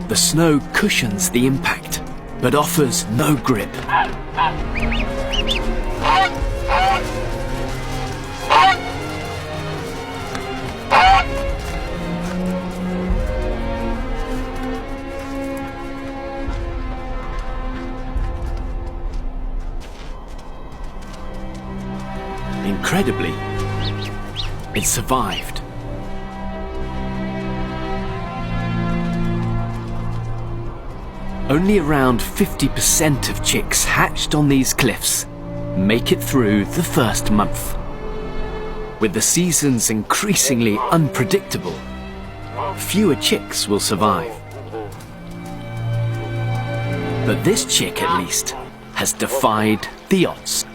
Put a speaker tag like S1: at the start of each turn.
S1: The snow cushions the impact, but offers no grip. Incredibly, it survived. Only around 50% of chicks hatched on these cliffs make it through the first month. With the seasons increasingly unpredictable, fewer chicks will survive. But this chick, at least, has defied the odds.